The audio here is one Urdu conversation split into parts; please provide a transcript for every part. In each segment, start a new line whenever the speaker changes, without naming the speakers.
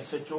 SHO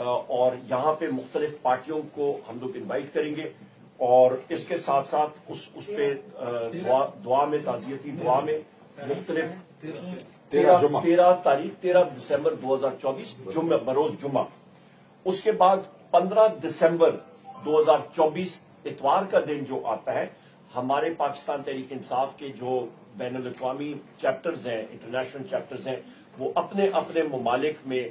اور یہاں پہ مختلف پارٹیوں کو ہم لوگ انوائٹ کریں گے اور اس کے ساتھ ساتھ اس پہ دعا میں تعزیتی دعا میں مختلف 13 دسمبر 2024 بروز جمعہ، اس کے بعد 15 دسمبر 2024 اتوار کا دن جو آتا ہے، ہمارے پاکستان تحریک انصاف کے جو بین الاقوامی چیپٹرز ہیں، انٹرنیشنل چیپٹرز ہیں، وہ اپنے اپنے ممالک میں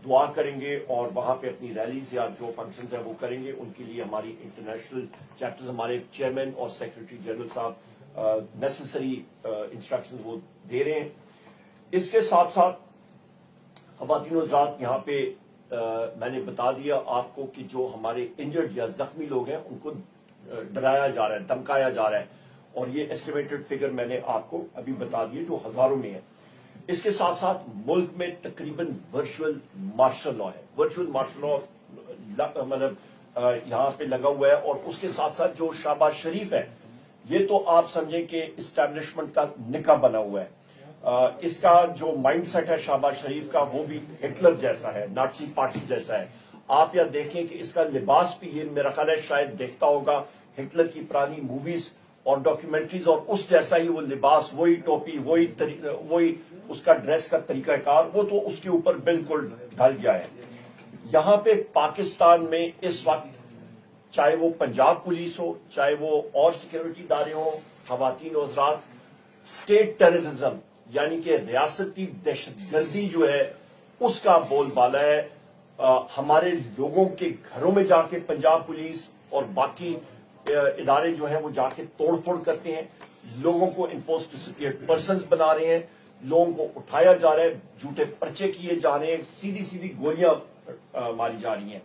دعا کریں گے اور وہاں پہ اپنی ریلیز یا جو فنکشنز ہیں وہ کریں گے. ان کے لیے ہماری انٹرنیشنل چیپٹرز، ہمارے چیئرمین اور سیکرٹری جنرل صاحب نیسسری انسٹرکشنز وہ دے رہے ہیں. اس کے ساتھ ساتھ خواتین و حضرات، یہاں پہ میں نے بتا دیا آپ کو کہ جو ہمارے انجرڈ یا زخمی لوگ ہیں ان کو ڈرایا جا رہا ہے، دھمکایا جا رہا ہے، اور یہ ایسٹیمیٹڈ فگر میں نے آپ کو ابھی بتا دیے جو ہزاروں میں ہے. اس کے ساتھ ساتھ ملک میں تقریباً ورچوئل مارشل لا ہے. ورچوئل مارشل لا مطلب یہاں پہ لگا ہوا ہے، اور اس کے ساتھ ساتھ جو شہباز شریف ہے، یہ تو آپ سمجھیں کہ اسٹیبلشمنٹ کا نکاح بنا ہوا ہے. اس کا جو مائنڈ سیٹ ہے شہباز شریف کا، وہ بھی ہٹلر جیسا ہے، نازی پارٹی جیسا ہے. آپ یہ دیکھیں کہ اس کا لباس بھی، یہ میرا خیال ہے شاید دیکھتا ہوگا ہٹلر کی پرانی موویز اور ڈاکیومنٹریز، اور اس جیسا ہی وہ لباس، وہی ٹوپی، وہی اس کا ڈریس کا طریقہ کار، وہ تو اس کے اوپر بالکل ڈھل گیا ہے. یہاں پہ پاکستان میں اس وقت چاہے وہ پنجاب پولیس ہو، چاہے وہ اور سیکورٹی ادارے ہوں، خواتین و حضرات، اسٹیٹ ٹیررزم یعنی کہ ریاستی دہشت گردی جو ہے اس کا بول بالا ہے. ہمارے لوگوں کے گھروں میں جا کے پنجاب پولیس اور باقی ادارے جو ہیں وہ جا کے توڑ پھوڑ کرتے ہیں، لوگوں کو انفورس ڈسپیئرڈ پرسنز بنا رہے ہیں، لوگوں کو اٹھایا جا رہا ہے، جھوٹے پرچے کیے جا رہے ہیں، سیدھی سیدھی گولیاں ماری جا رہی ہیں.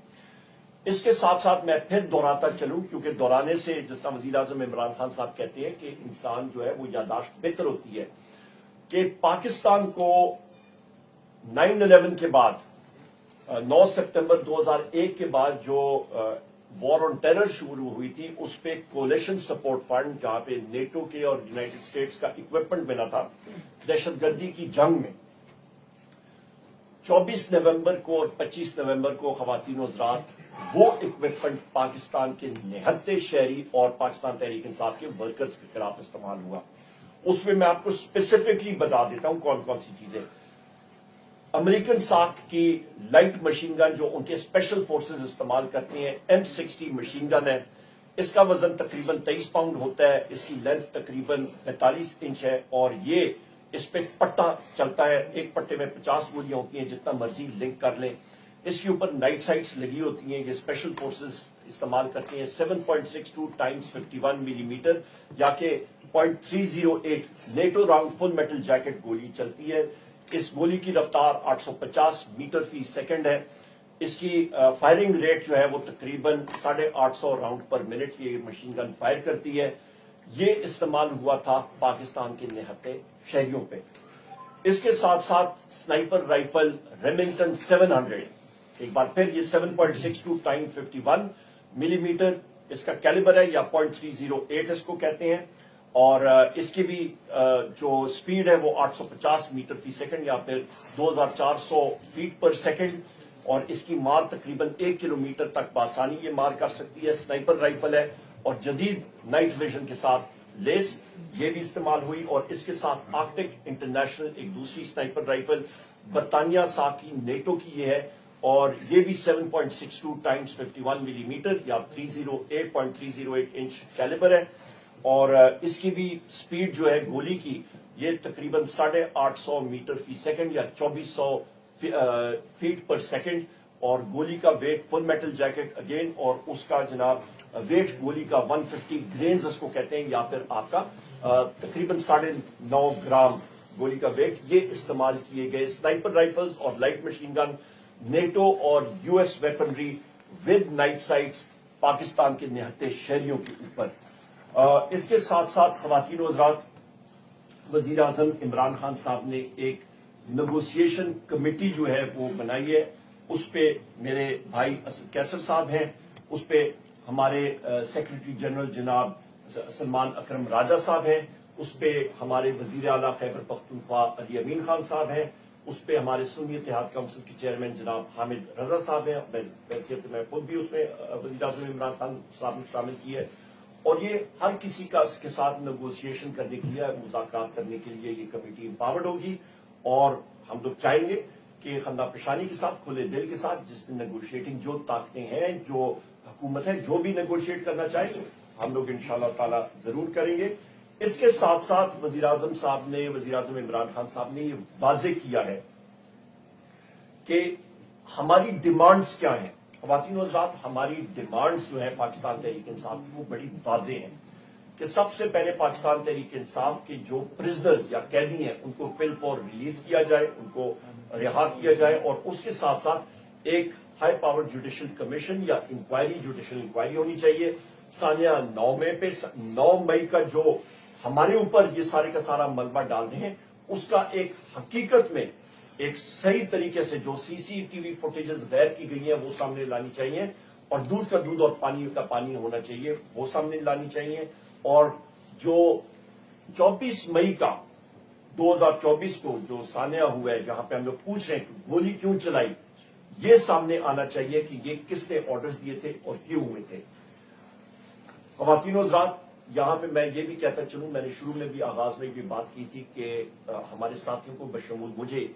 اس کے ساتھ ساتھ میں پھر دہراتا چلوں، کیونکہ دہرانے سے جس طرح وزیر اعظم عمران خان صاحب کہتے ہیں کہ انسان جو ہے وہ یادداشت بہتر ہوتی ہے، کہ پاکستان کو 9/11 کے بعد 9 سپٹمبر 2001 کے بعد جو وار آن ٹیرر شروع ہوئی تھی، اس پہ کولیشن سپورٹ فنڈ، جہاں پہ نیٹو کے اور یونائٹڈ اسٹیٹس کا اکوپمنٹ ملا تھا دہشت گردی کی جنگ میں. 24 نومبر کو اور 25 نومبر کو خواتین و حضرات وہ اکوپمنٹ پاکستان کے نہتے شہری اور پاکستان تحریک انصاف کے ورکرز کے خلاف استعمال ہوا. اس میں آپ کو اسپیسیفکلی بتا دیتا ہوں کون کون سی چیزیں. امریکن ساکھ کی لائٹ مشین گن جو ان کے اسپیشل فورسز استعمال کرتے ہیں، M60 مشین گن ہے. اس کا وزن تقریباً 23 پاؤنڈ ہوتا ہے، اس کی لینتھ تقریباً 45 انچ ہے، اور یہ اس پہ پٹا چلتا ہے. ایک پٹے میں 50 گولیاں ہوتی ہیں، جتنا مرضی لنک کر لیں. اس کے اوپر نائٹ سائٹس لگی ہوتی ہیں، یہ اسپیشل فورسز استعمال کرتے ہیں. 7.62 × 51 ملی میٹر یا کہ 0.308 نیٹو راؤنڈ فل میٹل جیکٹ گولی چلتی ہے. اس گولی کی رفتار 850 میٹر فی سیکنڈ ہے. اس کی فائرنگ ریٹ جو ہے وہ تقریباً 850 راؤنڈ پر منٹ یہ مشین گن فائر کرتی ہے. یہ استعمال ہوا تھا پاکستان کے نہتے شہریوں پہ. اس کے ساتھ ساتھ سنائپر رائفل ریمنگٹن 700، ایک بار پھر یہ 7.62 × 51 ملی میٹر اس کا کیلیبر ہے، یا 0.308 اس کو کہتے ہیں، اور اس کی بھی جو سپیڈ ہے وہ 850 میٹر فی سیکنڈ یا پھر 2400 فیٹ پر سیکنڈ، اور اس کی مار تقریباً 1 کلومیٹر تک بآسانی یہ مار کر سکتی ہے. سنائپر رائفل ہے اور جدید نائٹ ویژن کے ساتھ لیس یہ بھی استعمال ہوئی. اور اس کے ساتھ آرکٹک انٹرنیشنل ایک دوسری سنائپر رائفل برطانیہ ساکھ کی نیٹو کی یہ ہے، اور یہ بھی 7.62 × 51 ملی میٹر یا 308.308 انچ کیلیبر ہے. اور اس کی بھی سپیڈ جو ہے گولی کی یہ تقریباً 850 میٹر فی سیکنڈ یا 2400 فیٹ پر سیکنڈ، اور گولی کا ویٹ فل میٹل جیکٹ اگین، اور اس کا جناب ویٹ گولی کا 150 گرینز اس کو کہتے ہیں، یا پھر آپ کا تقریباً 9.5 گرام گولی کا ویٹ. یہ استعمال کیے گئے سنائپر رائفلز اور لائٹ مشین گن نیٹو اور US weaponry with night sites Pakistan کے نہتے شہریوں کے اوپر. اس کے ساتھ ساتھ خواتین و حضرات، وزیر اعظم عمران خان صاحب نے ایک نیگوسیشن کمیٹی جو ہے وہ بنائی ہے. اس پہ میرے بھائی اسد کیسر صاحب ہیں، اس پہ ہمارے سیکرٹری جنرل جناب سلمان اکرم راجہ صاحب ہیں، اس پہ ہمارے وزیر اعلیٰ خیبر پختونخوا علی امین خان صاحب ہیں، اس پہ ہمارے سنی اتحاد کونسل کے چیئرمین جناب حامد رضا صاحب ہیں. بحیثیت میں خود بھی اس میں وزیر اعظم عمران خان صاحب نے شامل کی ہے. اور یہ ہر کسی کا اس کے ساتھ نیگوشیشن کرنے کے لیے, مذاکرات کرنے کے لیے یہ کمیٹی امپاورڈ ہوگی. اور ہم لوگ چاہیں گے کہ خندہ پیشانی کے ساتھ, کھلے دل کے ساتھ, جس نے نیگوشیٹنگ جو طاقتیں ہیں, جو حکومت ہے, جو بھی نیگوشیٹ کرنا چاہیں گے ہم لوگ انشاءاللہ تعالی ضرور کریں گے. اس کے ساتھ ساتھ وزیر اعظم صاحب نے, وزیر اعظم عمران خان صاحب نے یہ واضح کیا ہے کہ ہماری ڈیمانڈز کیا ہیں. خواتین و حضرات, ہماری ڈیمانڈز جو ہیں پاکستان تحریک انصاف کی وہ بڑی واضح ہیں کہ سب سے پہلے پاکستان تحریک انصاف کے جو پرزنرز یا قیدی ہیں ان کو فل فور ریلیز کیا جائے, ان کو رہا کیا جائے. اور اس کے ساتھ ساتھ ایک ہائی پاور جوڈیشل کمیشن یا انکوائری, جوڈیشل انکوائری ہونی چاہیے. ثانیہ 9 مئی کا جو ہمارے اوپر یہ سارے کا سارا ملبہ ڈال رہے ہیں, اس کا ایک حقیقت میں ایک صحیح طریقے سے جو سی سی ٹی وی فوٹیجز غیر کی گئی ہیں وہ سامنے لانی چاہیے, اور دودھ کا دودھ اور پانی کا پانی ہونا چاہیے وہ سامنے لانی چاہیے. اور جو 24 مئی کا 2024 کو جو ثانیہ ہوا ہے, جہاں پہ ہم لوگ پوچھ رہے ہیں کہ گولی کیوں چلائی, یہ سامنے آنا چاہیے کہ یہ کس نے آرڈرز دیے تھے اور کیوں ہوئے تھے. خواتین و حضرات, یہاں پہ میں یہ بھی کہتا چلوں, میں نے شروع میں بھی آغاز میں بھی بات کی تھی کہ ہمارے ساتھیوں کو بشمول مجھے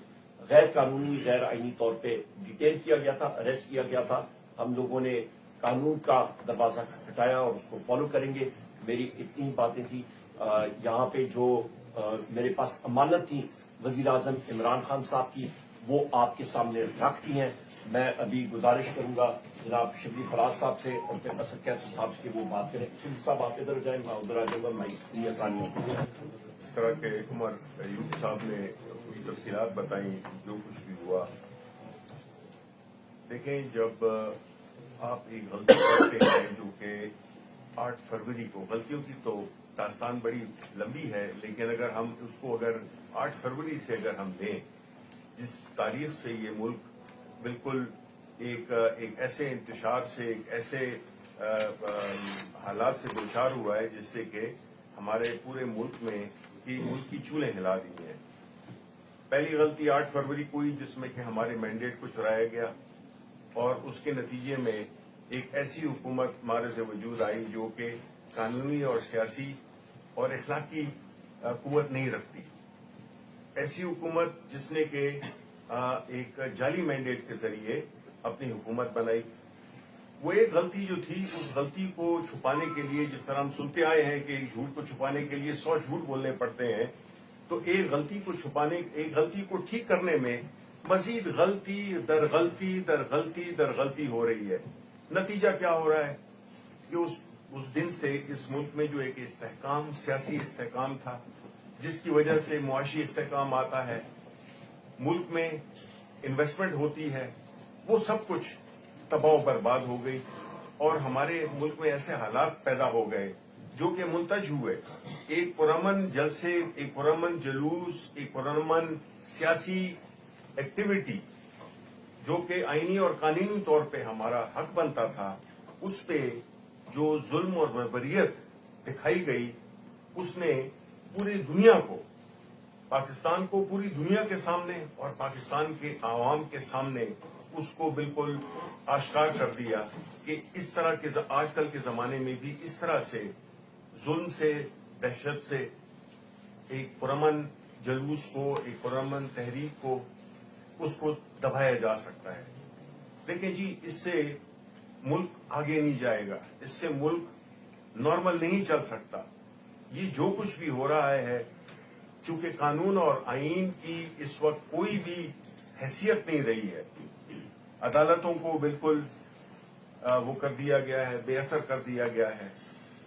غیر قانونی, غیر آئینی طور پہ ڈیٹین کیا گیا تھا, اریسٹ کیا گیا تھا. ہم لوگوں نے قانون کا دروازہ کھٹکھٹایا اور اس کو فالو کریں گے. میری اتنی باتیں تھیں. یہاں پہ جو میرے پاس امانت تھی وزیر اعظم عمران خان صاحب کی, وہ آپ کے سامنے رکھ دی ہیں. میں ابھی گزارش کروں گا جناب شبلی فراز صاحب سے اور پھر اسد کیسر صاحب سے وہ بات کریں. شبلی صاحب آپ ادھر جائیں, میں ادھر آ جاؤں گا. میں آسانیوں
اس طرح کے عمر ایوب صاحب نے کچھ تفصیلات بتائیں جو کچھ بھی ہوا. دیکھیں, جب آپ ایک غلطی کرتے ہیں جو کہ 8 فروری کو, غلطیوں کی تو داستان بڑی لمبی ہے, لیکن اگر ہم اس کو 8 فروری سے اگر ہم لیں, جس تاریخ سے یہ ملک بالکل ایک ایسے انتشار سے, ایک ایسے حالات سے دوچار ہوا ہے جس سے کہ ہمارے پورے ملک میں ملک کی چولیں ہلا دی ہیں. پہلی غلطی 8 فروری کو ہوئی جس میں کہ ہمارے مینڈیٹ کو چرایا گیا, اور اس کے نتیجے میں ایک ایسی حکومت معرض وجود آئی جو کہ قانونی اور سیاسی اور اخلاقی قوت نہیں رکھتی. ایسی حکومت جس نے کہ ایک جعلی مینڈیٹ کے ذریعے اپنی حکومت بنائی. وہ ایک غلطی جو تھی, اس غلطی کو چھپانے کے لیے, جس طرح ہم سنتے آئے ہیں کہ ایک جھوٹ کو چھپانے کے لیے 100 جھوٹ بولنے پڑتے ہیں, تو ایک غلطی کو چھپانے, ایک غلطی کو ٹھیک کرنے میں مزید غلطی در غلطی در غلطی در غلطی ہو رہی ہے. نتیجہ کیا ہو رہا ہے کہ اس دن سے اس ملک میں جو ایک استحکام, سیاسی استحکام تھا, جس کی وجہ سے معاشی استحکام آتا ہے, ملک میں انویسٹمنٹ ہوتی ہے, وہ سب کچھ تباہ و برباد ہو گئی. اور ہمارے ملک میں ایسے حالات پیدا ہو گئے جو کہ منتج ہوئے. ایک پرامن جلسے, ایک پرامن جلوس, ایک پرامن سیاسی ایکٹیویٹی جو کہ آئینی اور قانونی طور پہ ہمارا حق بنتا تھا, اس پہ جو ظلم اور بربریت دکھائی گئی, اس نے پوری دنیا کو, پاکستان کو پوری دنیا کے سامنے اور پاکستان کے عوام کے سامنے اس کو بالکل آشکار کر دیا کہ اس طرح کے آج کل کے زمانے میں بھی اس طرح سے ظلم سے, دہشت سے ایک پرامن جلوس کو, ایک پرامن تحریک کو, اس کو دبایا جا سکتا ہے. دیکھیں جی, اس سے ملک آگے نہیں جائے گا, اس سے ملک نارمل نہیں چل سکتا. یہ جو کچھ بھی ہو رہا ہے, چونکہ قانون اور آئین کی اس وقت کوئی بھی حیثیت نہیں رہی ہے, عدالتوں کو بالکل وہ کر دیا گیا ہے, بے اثر کر دیا گیا ہے.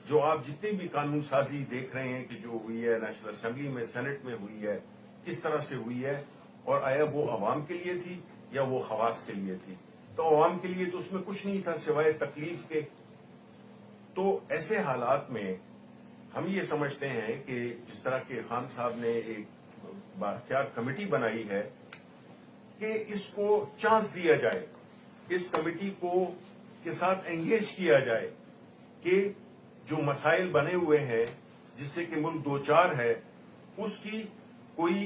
جو آپ جتنی بھی قانون سازی دیکھ رہے ہیں کہ جو ہوئی ہے نیشنل اسمبلی میں, سینٹ میں ہوئی ہے, کس طرح سے ہوئی ہے, اور آیا وہ عوام کے لیے تھی یا وہ خواص کے لیے تھی؟ تو عوام کے لیے تو اس میں کچھ نہیں تھا سوائے تکلیف کے. تو ایسے حالات میں ہم یہ سمجھتے ہیں کہ جس طرح کہ خان صاحب نے ایک بااختیار کمیٹی بنائی ہے کہ اس کو چانس دیا جائے, اس کمیٹی کو کے ساتھ انگیج کیا جائے کہ جو مسائل بنے ہوئے ہیں جس سے کہ ملک دوچار ہے, اس کی کوئی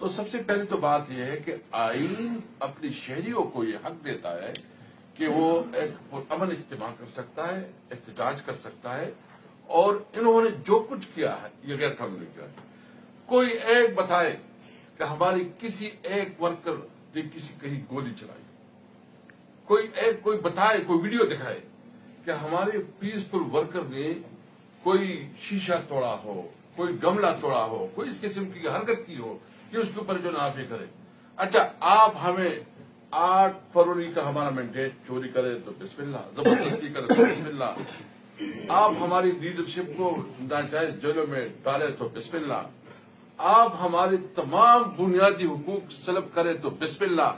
تو سب سے پہلے تو بات یہ ہے کہ آئین اپنی شہریوں کو یہ حق دیتا ہے کہ وہ ایک پرامن اجتماع کر سکتا ہے، احتجاج کر سکتا ہے، اور انہوں نے جو کچھ کیا ہے یہ غیر قانونی کیا ہے۔ کوئی ایک بتائے کہ ہماری کسی ایک ورکر نے کسی کہیں گولی چلائی، کوئی بتائے، کوئی ویڈیو دکھائے کہ ہمارے پیسفل ورکر نے کوئی شیشہ توڑا ہو، کوئی گملہ توڑا ہو، کوئی اس قسم کی حرکت کی ہو کہ اس کے اوپر جو نا آپ یہ کرے۔ اچھا، آپ ہمیں 8 فروری کا ہمارا مینڈیٹ چوری کرے تو بسم اللہ، زبردستی کرے تو بسم اللہ، آپ ہماری لیڈرشپ کو ناجائز جیلوں میں ڈالے تو بسم اللہ، آپ ہمارے تمام بنیادی حقوق سلب کرے تو بسم اللہ،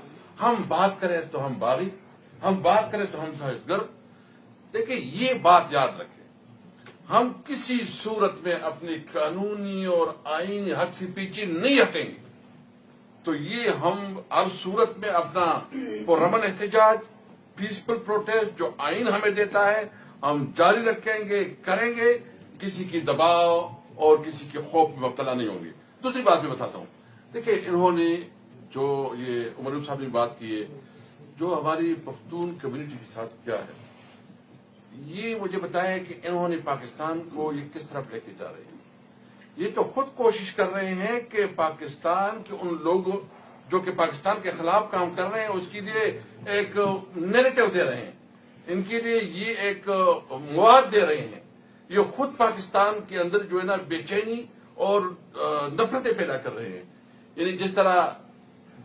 ہم بات کریں تو ہم باغی، ہم بات کریں تو ہم دہشت گرد۔ دیکھیں، یہ بات یاد رکھیں، ہم کسی صورت میں اپنی قانونی اور آئینی حق سے پیچھے نہیں ہٹیں گے۔ تو یہ ہم ہر صورت میں اپنا پرامن احتجاج، پیسفل پروٹیسٹ جو آئین ہمیں دیتا ہے، ہم جاری رکھیں گے، کریں گے، کسی کی دباؤ اور کسی کے خوف میں مبتلا نہیں ہوں گے۔ دوسری بات بھی بتاتا ہوں، دیکھیں انہوں نے جو یہ عمر صاحب نے بات کی ہے، جو ہماری پختون کمیونٹی کے ساتھ کیا ہے، یہ مجھے بتایا کہ انہوں نے پاکستان کو یہ کس طرف لے کے جا رہے ہیں۔ یہ تو خود کوشش کر رہے ہیں کہ پاکستان کے ان لوگوں جو کہ پاکستان کے خلاف کام کر رہے ہیں اس کے لیے ایک نیریٹو دے رہے ہیں، ان کے لیے یہ ایک مواد دے رہے ہیں۔ یہ خود پاکستان کے اندر جو ہے نا بے چینی اور نفرتیں پیدا کر رہے ہیں۔ یعنی جس طرح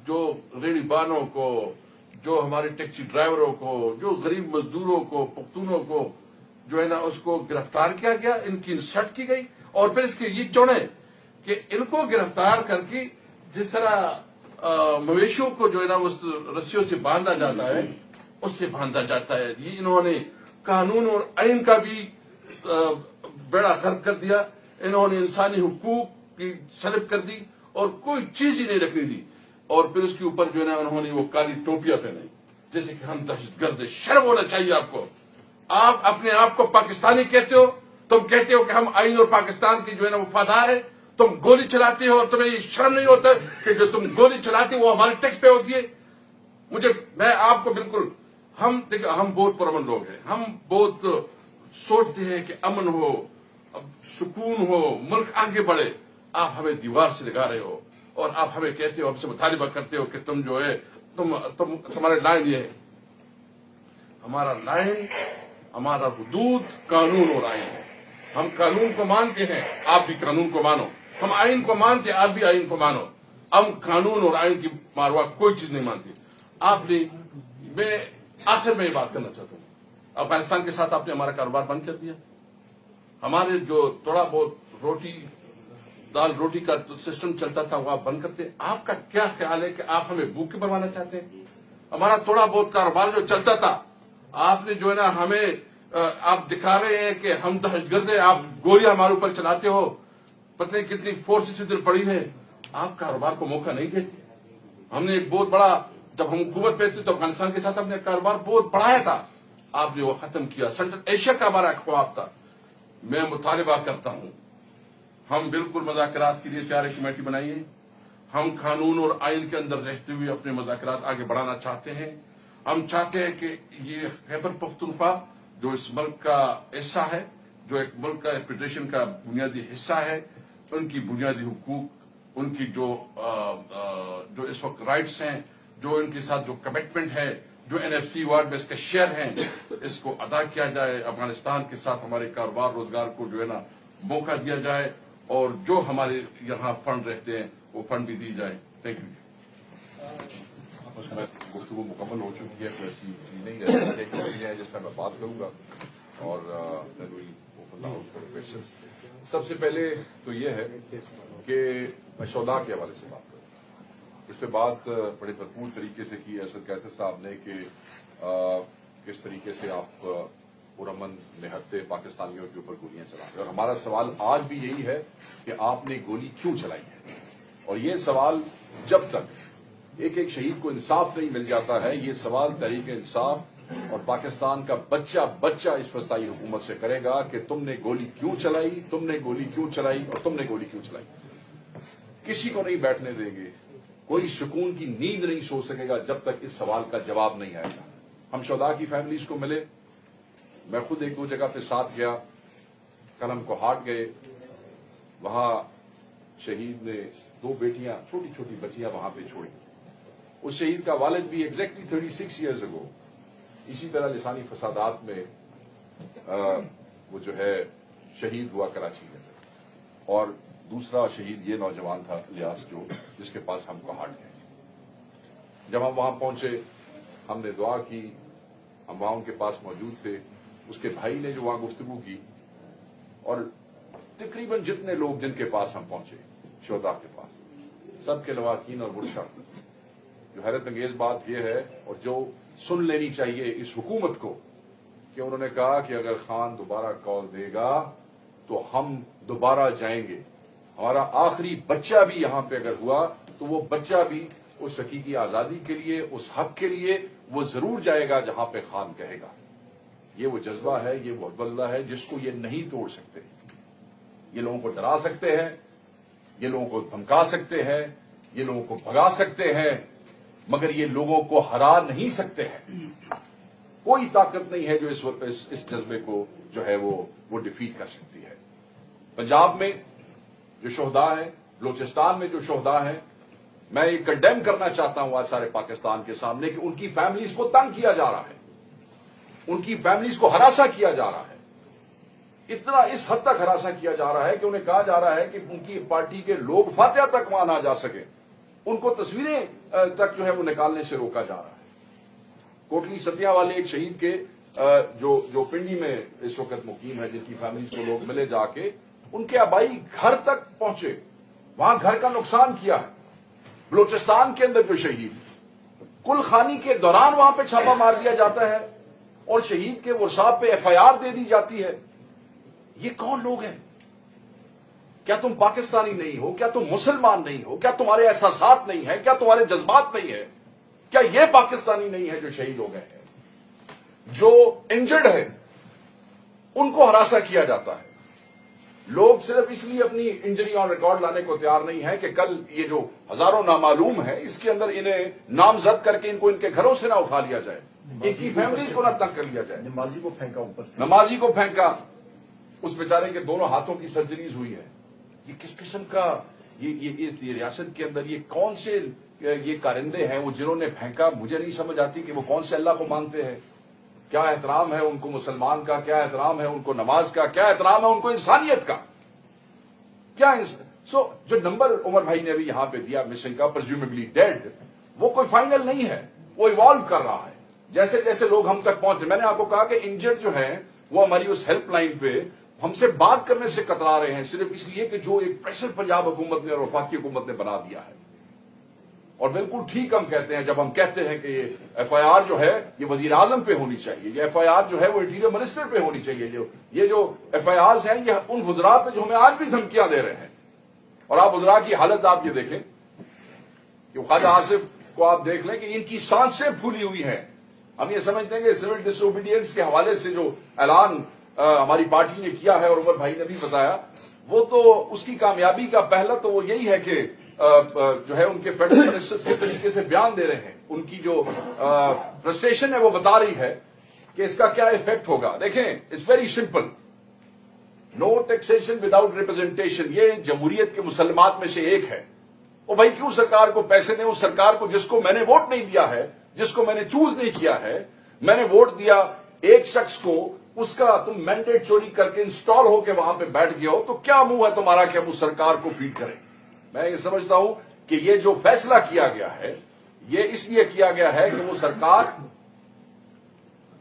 جو ریڑھی بانوں کو، جو ہمارے ٹیکسی ڈرائیوروں کو، جو غریب مزدوروں کو، پختونوں کو جو ہے نا اس کو گرفتار کیا گیا، ان کی انسلٹ کی گئی، اور پھر اس کے یہ چوڑے کہ ان کو گرفتار کر کے جس طرح مویشیوں کو جو ہے نا اس رسیوں سے باندھا جاتا ہے اس سے باندھا جاتا ہے۔ یہ انہوں نے قانون اور آئین کا بھی بیڑا غرق کر دیا، انہوں نے انسانی حقوق کی سلب کر دی اور کوئی چیز ہی نہیں رکھنی دی، اور پھر اس کے اوپر جو ہے نا انہوں نے وہ کالی ٹوپیاں پہنائی جیسے کہ ہم دہشت گرد ہیں۔ شرم ہونا چاہیے آپ کو۔ آپ اپنے آپ کو پاکستانی کہتے ہو، تم کہتے ہو کہ ہم آئین اور پاکستان کی جو ہے نا وفادار ہیں، تم گولی چلاتے ہو اور تمہیں یہ شرم نہیں ہوتا کہ جو تم گولی چلاتے ہو وہ ہمارے ٹیکس پہ ہوتی ہے۔ میں آپ کو بالکل، ہم بہت پرامن لوگ ہیں، ہم بہت سوچتے ہیں کہ امن ہو، سکون ہو، ملک آگے بڑھے۔ آپ ہمیں دیوار سے لگا رہے ہو اور آپ ہمیں کہتے ہو، ہم سے مطالبہ کرتے ہو کہ تم جو ہے تمہارے لائن یہ ہے۔ ہمارا لائن، ہمارا حدود قانون اور آئین ہے۔ ہم قانون کو مانتے ہیں، آپ بھی قانون کو مانو۔ ہم آئین کو مانتے ہیں، آپ بھی آئین کو مانو۔ ہم قانون اور آئین کی ماروا کوئی چیز نہیں مانتے۔ میں آخر میں یہ بات کرنا چاہتا ہوں، افغانستان کے ساتھ آپ نے ہمارا کاروبار بند کر دیا، ہمارے جو تھوڑا بہت دال روٹی کا سسٹم چلتا تھا وہ آپ بند کرتے۔ آپ کا کیا خیال ہے کہ آپ ہمیں بھوکے مروانا چاہتے ہیں؟ ہمارا تھوڑا بہت کاروبار جو چلتا تھا، آپ نے جو ہے نا ہمیں آپ دکھا رہے ہیں کہ ہم دہشت گرد ہیں، آپ گولیاں ہمارے اوپر چلاتے ہو، پتہ نہیں کتنی فورسز ادھر پڑی ہے، آپ کاروبار کو موقع نہیں دیتے۔ ہم نے ایک بہت بڑا، جب ہم حکومت پہ تھے تو افغانستان کے ساتھ ہم نے کاروبار بہت بڑھایا تھا، آپ نے وہ ختم کیا۔ سینٹرل ایشیا کا ہمارا ایک خواب تھا۔ میں مطالبہ کرتا ہوں، ہم بالکل مذاکرات کے لیے تیار کمیٹی بنائیے۔ ہم قانون اور آئین کے اندر رہتے ہوئے اپنے مذاکرات آگے بڑھانا چاہتے ہیں۔ ہم چاہتے ہیں کہ یہ خیبر پختونخوا جو اس ملک کا حصہ ہے، جو ایک ملک کا فیڈریشن کا بنیادی حصہ ہے، ان کی بنیادی حقوق، ان کی جو اس وقت رائٹس ہیں، جو ان کے ساتھ جو کمٹمنٹ ہے، جو NFC وارڈ میں اس کا شیئر ہیں، اس کو ادا کیا جائے۔ افغانستان کے ساتھ ہمارے کاروبار روزگار کو جو ہے نا موقع دیا جائے، اور جو ہمارے یہاں فنڈ رہتے ہیں وہ فنڈ بھی دی جائے۔ Thank you.
گفتگو مکمل ہو چکی ہے، کوئی ایسی چیز نہیں رہتی، ایک چیز ہے جس پر میں بات کروں گا، اور سب سے پہلے تو یہ ہے کہ میں شودا کے حوالے سے بات کروں۔ اس پہ بات بڑے بھرپور طریقے سے کی اسد کیسر صاحب نے کہ کس طریقے سے آپ پرامن نہتے پاکستانیوں کے اوپر گولیاں چلاتے، اور ہمارا سوال آج بھی یہی ہے کہ آپ نے گولی کیوں چلائی ہے، اور یہ سوال جب تک ایک شہید کو انصاف نہیں مل جاتا ہے، یہ سوال تحریک انصاف اور پاکستان کا بچہ اس فسطائی حکومت سے کرے گا کہ تم نے گولی کیوں چلائی، تم نے گولی کیوں چلائی، اور تم نے گولی کیوں چلائی۔ کسی کو نہیں بیٹھنے دیں گے، کوئی سکون کی نیند نہیں سو سکے گا جب تک اس سوال کا جواب نہیں آئے گا. ہم شہداء کی فیملیز کو ملے, میں خود ایک دو جگہ پہ ساتھ گیا, کل ہم کو ہاٹ گئے, وہاں شہید نے 2 بیٹیاں, چھوٹی چھوٹی بچیاں وہاں پہ چھوڑی. اس شہید کا والد بھی ایگزیکٹلی 36 ایئرز اگو اسی طرح لسانی فسادات میں وہ جو ہے شہید ہوا کراچی میں. اور دوسرا شہید یہ نوجوان تھا الیاس, جس کے پاس ہم کو ہاٹ گئے. جب ہم وہاں پہنچے ہم نے دعا کی, ہم وہاں ان کے پاس موجود تھے. اس کے بھائی نے جو وہاں گفتگو کی, اور تقریباً جتنے لوگ جن کے پاس ہم پہنچے شہداء کے پاس, سب کے لواحقین اور ورثاء. جو حیرت انگیز بات یہ ہے اور جو سن لینی چاہیے اس حکومت کو, کہ انہوں نے کہا کہ اگر خان دوبارہ کال دے گا تو ہم دوبارہ جائیں گے. ہمارا آخری بچہ بھی یہاں پہ اگر ہوا تو وہ بچہ بھی اس حقیقی آزادی کے لیے, اس حق کے لیے وہ ضرور جائے گا جہاں پہ خان کہے گا. یہ وہ جذبہ ہے, یہ وہ اللہ ہے جس کو یہ نہیں توڑ سکتے. یہ لوگوں کو ڈرا سکتے ہیں, یہ لوگوں کو دھمکا سکتے ہیں, یہ لوگوں کو بھگا سکتے ہیں, مگر یہ لوگوں کو ہرا نہیں سکتے ہیں. کوئی طاقت نہیں ہے جو اس جذبے کو جو ہے وہ ڈیفیٹ کر سکتی ہے. پنجاب میں جو شہداء ہیں, بلوچستان میں جو شہداء ہیں, میں یہ کنڈیم کرنا چاہتا ہوں آج سارے پاکستان کے سامنے کہ ان کی فیملیز کو تنگ کیا جا رہا ہے, ان کی فیملیز کو ہراساں کیا جا رہا ہے. اتنا اس حد تک ہراساں کیا جا رہا ہے کہ انہیں کہا جا رہا ہے کہ ان کی پارٹی کے لوگ فاتحہ تک وہاں نہ جا سکے, ان کو تصویریں تک جو ہے وہ نکالنے سے روکا جا رہا ہے. کوٹلی ستیا والے ایک شہید کے جو پنڈی میں اس وقت مقیم ہے, جن کی فیملیز کو لوگ ملے جا کے, ان کے آبائی گھر تک پہنچے, وہاں گھر کا نقصان کیا ہے. بلوچستان کے اندر جو شہید, کل خانی کے دوران وہاں پہ چھاپا مار دیا جاتا ہے اور شہید کے ورثاء پہ FIR دے دی جاتی ہے. یہ کون لوگ ہیں؟ کیا تم پاکستانی نہیں ہو؟ کیا تم مسلمان نہیں ہو؟ کیا تمہارے احساسات نہیں ہیں؟ کیا تمہارے جذبات نہیں ہیں؟ کیا یہ پاکستانی نہیں ہے جو شہید ہو گئے ہیں؟ جو انجرڈ ہے ان کو ہراساں کیا جاتا ہے. لوگ صرف اس لیے اپنی انجری آن ریکارڈ لانے کو تیار نہیں ہے کہ کل یہ جو ہزاروں نامعلوم ہے اس کے اندر انہیں نامزد کر کے ان کو ان کے گھروں سے نہ اٹھا لیا جائے, ان کی فیملیز کو نہ تنگ کر لیا جائے.
نمازی کو پھینکا اوپر سے,
نمازی کو پھینکا, اس بیچارے کے دونوں ہاتھوں کی سرجریز ہوئی ہے. یہ کس قسم کا یہ ریاست کے اندر یہ کون سے یہ کارندے ہیں وہ جنہوں نے پھینکا؟ مجھے نہیں سمجھ آتی کہ وہ کون سے اللہ کو مانتے ہیں. کیا احترام ہے ان کو مسلمان کا, کیا احترام ہے ان کو نماز کا, کیا احترام ہے ان کو انسانیت کا, کیا جو نمبر عمر بھائی نے ابھی یہاں پہ دیا مسنگ کا, پرزیومیبلی ڈیڈ, وہ کوئی فائنل نہیں ہے, وہ ایوالو کر رہا ہے جیسے جیسے لوگ ہم تک پہنچ رہے. میں نے آپ کو کہا کہ انجرڈ جو ہیں وہ ہماری اس ہیلپ لائن پہ ہم سے بات کرنے سے کترا رہے ہیں, صرف اس لیے کہ جو ایک پریشر پنجاب حکومت نے اور وفاقی حکومت نے بنا دیا ہے. اور بالکل ٹھیک ہم کہتے ہیں جب ہم کہتے ہیں کہ یہ FIR جو ہے یہ وزیر اعظم پہ ہونی چاہیے, یہ FIR جو ہے وہ انٹیریئر منسٹر پہ ہونی چاہیے. یہ جو FIRs ہیں یہ ان حضرات پہ جو ہمیں آج بھی دھمکیاں دے رہے ہیں. اور آپ حضرات کی حالت آپ یہ دیکھیں کہ خواجہ آصف کو آپ دیکھ لیں کہ ان کی سانسیں پھولی ہوئی ہیں. ہم یہ سمجھتے ہیں کہ سول ڈس اوبیڈینس کے حوالے سے جو اعلان ہماری پارٹی نے کیا ہے اور عمر بھائی نے بھی بتایا, وہ تو اس کی کامیابی کا پہلا تو وہ یہی ہے کہ جو ہے ان کے فیڈرل منسٹرز کس طریقے سے بیان دے رہے ہیں, ان کی جو فرسٹریشن ہے وہ بتا رہی ہے کہ اس کا کیا ایفیکٹ ہوگا. دیکھیں it's very simple, no taxation without representation, یہ جمہوریت کے مسلمات میں سے ایک ہے. وہ بھائی کیوں سرکار کو پیسے دیں؟ اس سرکار کو جس کو میں نے ووٹ نہیں دیا ہے, جس کو میں نے چوز نہیں کیا ہے, میں نے ووٹ دیا ایک شخص کو, اس کا تم مینڈیٹ چوری کر کے انسٹال ہو کے وہاں پہ بیٹھ گیا ہو, تو کیا منہ ہے تمہارا کہ ہم اس سرکار کو فیڈ کریں؟ میں یہ سمجھتا ہوں کہ یہ جو فیصلہ کیا گیا ہے یہ اس لیے کیا گیا ہے کہ وہ سرکار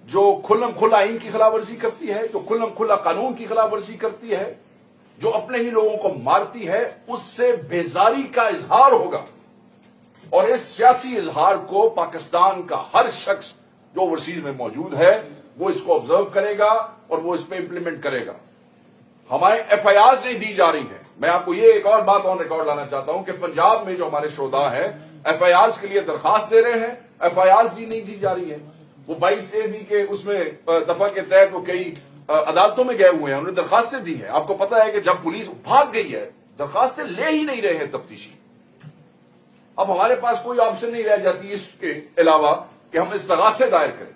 جو کھلم کھلا آئین کی خلاف ورزی کرتی ہے, جو کھلم کھلا قانون کی خلاف ورزی کرتی ہے, جو اپنے ہی لوگوں کو مارتی ہے, اس سے بیزاری کا اظہار ہوگا. اور اس سیاسی اظہار کو پاکستان کا ہر شخص جو اوورسیز میں موجود ہے وہ اس کو آبزرو کرے گا اور وہ اس پہ امپلیمنٹ کرے گا. ہمارے FIRs نہیں دی جا رہی ہیں. میں آپ کو یہ ایک اور بات آن ریکارڈ لانا چاہتا ہوں کہ پنجاب میں جو ہمارے شہداء ہیں FIRs کے لیے درخواست دے رہے ہیں, FIRs نہیں دی جا رہی ہے. وہ 22A کے اس میں دفعہ کے تحت وہ کئی عدالتوں میں گئے ہوئے ہیں, انہوں نے درخواستیں دی ہیں. آپ کو پتا ہے کہ جب پولیس بھاگ گئی ہے درخواستیں لے ہی نہیں رہے ہیں تفتیشی. اب ہمارے پاس کوئی آپشن نہیں رہ جاتی اس کے علاوہ کہ ہم استغاثے دائر کریں.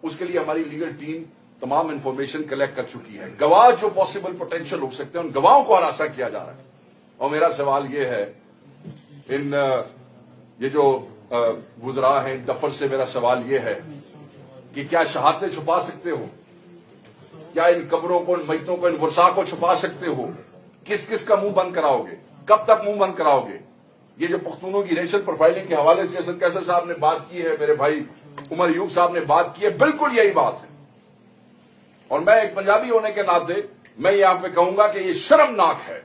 اس کے لیے ہماری لیگل ٹیم تمام انفارمیشن کلیکٹ کر چکی ہے. گواہ جو پاسبل پوٹینشیل ہو سکتے ہیں ان گواہوں کو ہراساں کیا جا رہا ہے. اور میرا سوال یہ ہے یہ جو وزراء ہیں دفتر سے میرا سوال یہ ہے کہ کیا شہادتیں چھپا سکتے ہو؟ کیا ان قبروں کو، ان میتوں کو، ان ورثاء کو چھپا سکتے ہو؟ کس کس کا منہ بند کراؤ گے؟ کب تک منہ بند کراؤ گے؟ یہ جو پختونوں کی ریشل پروفائلنگ کے حوالے سے اسد کیسر صاحب نے بات کی ہے، میرے بھائی عمر ایوب صاحب نے بات کی ہے، بالکل یہی بات ہے. اور میں ایک پنجابی ہونے کے ناطے میں یہاں پہ کہوں گا کہ یہ شرمناک ہے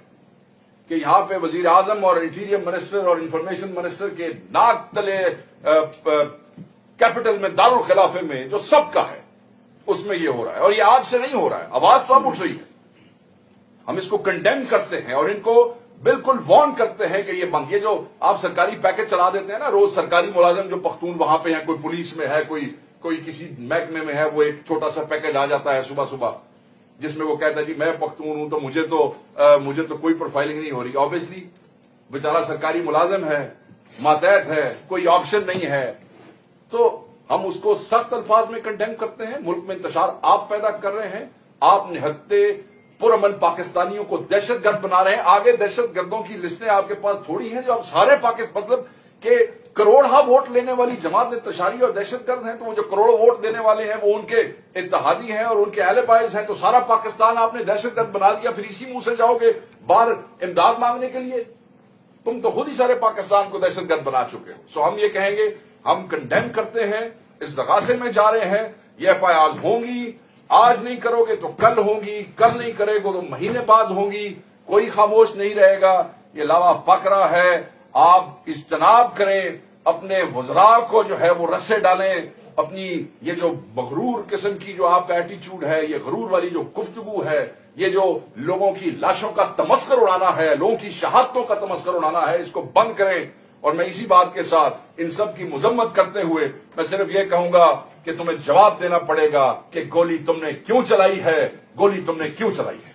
کہ یہاں پہ وزیر اعظم اور انٹیریئر منسٹر اور انفارمیشن منسٹر کے ناک تلے کیپٹل میں دارالخلافے میں جو سب کا ہے اس میں یہ ہو رہا ہے. اور یہ آج سے نہیں ہو رہا ہے، آواز تو اب اٹھ رہی ہے. ہم اس کو کنڈیم کرتے ہیں اور ان کو بالکل وارن کرتے ہیں کہ یہ بند. یہ جو آپ سرکاری پیکج چلا دیتے ہیں نا، روز سرکاری ملازم جو پختون وہاں پہ ہیں، کوئی پولیس میں ہے، کوئی کسی محکمے میں ہے، وہ ایک چھوٹا سا پیکج آ جاتا ہے صبح صبح جس میں وہ کہتا ہے جی میں پختون ہوں تو مجھے تو کوئی پروفائلنگ نہیں ہو رہی. آبویسلی بیچارہ سرکاری ملازم ہے، ماتحت ہے، کوئی آپشن نہیں ہے. تو ہم اس کو سخت الفاظ میں کنڈیم کرتے ہیں. ملک میں انتشار آپ پیدا کر رہے ہیں. آپ نہتے پرامن پاکستانیوں کو دہشت گرد بنا رہے ہیں. آگے دہشت گردوں کی لسٹیں آپ کے پاس تھوڑی ہیں جو آپ سارے مطلب کہ کروڑہ ووٹ لینے والی جماعت انتشاری اور دہشت گرد ہیں، تو وہ جو کروڑوں ووٹ دینے والے ہیں وہ ان کے اتحادی ہیں اور ان کے اہل باعث ہیں. تو سارا پاکستان آپ نے دہشت گرد بنا دیا، پھر اسی منہ سے جاؤ گے باہر امداد مانگنے کے لیے؟ تم تو خود ہی سارے پاکستان کو دہشت گرد بنا چکے ہو. سو ہم یہ کہیں گے، ہم کنڈیم کرتے ہیں، اس زغاثے میں جا رہے ہیں. یہ ایف آئی آرز ہوں گی، آج نہیں کرو گے تو کل ہوں گی، کل نہیں کرے گے تو مہینے بعد ہوں گی. کوئی خاموش نہیں رہے گا. یہ لاوا پک رہا ہے. آپ اجتناب کریں، اپنے وزراء کو جو ہے وہ رسے ڈالیں. اپنی یہ جو مغرور قسم کی جو آپ کا ایٹیچیوڈ ہے، یہ غرور والی جو گفتگو ہے، یہ جو لوگوں کی لاشوں کا تمسخر اڑانا ہے، لوگوں کی شہادتوں کا تمسخر اڑانا ہے، اس کو بند کریں. اور میں اسی بات کے ساتھ ان سب کی مذمت کرتے ہوئے میں صرف یہ کہوں گا کہ تمہیں جواب دینا پڑے گا کہ گولی تم نے کیوں چلائی ہے، گولی تم نے کیوں چلائی ہے.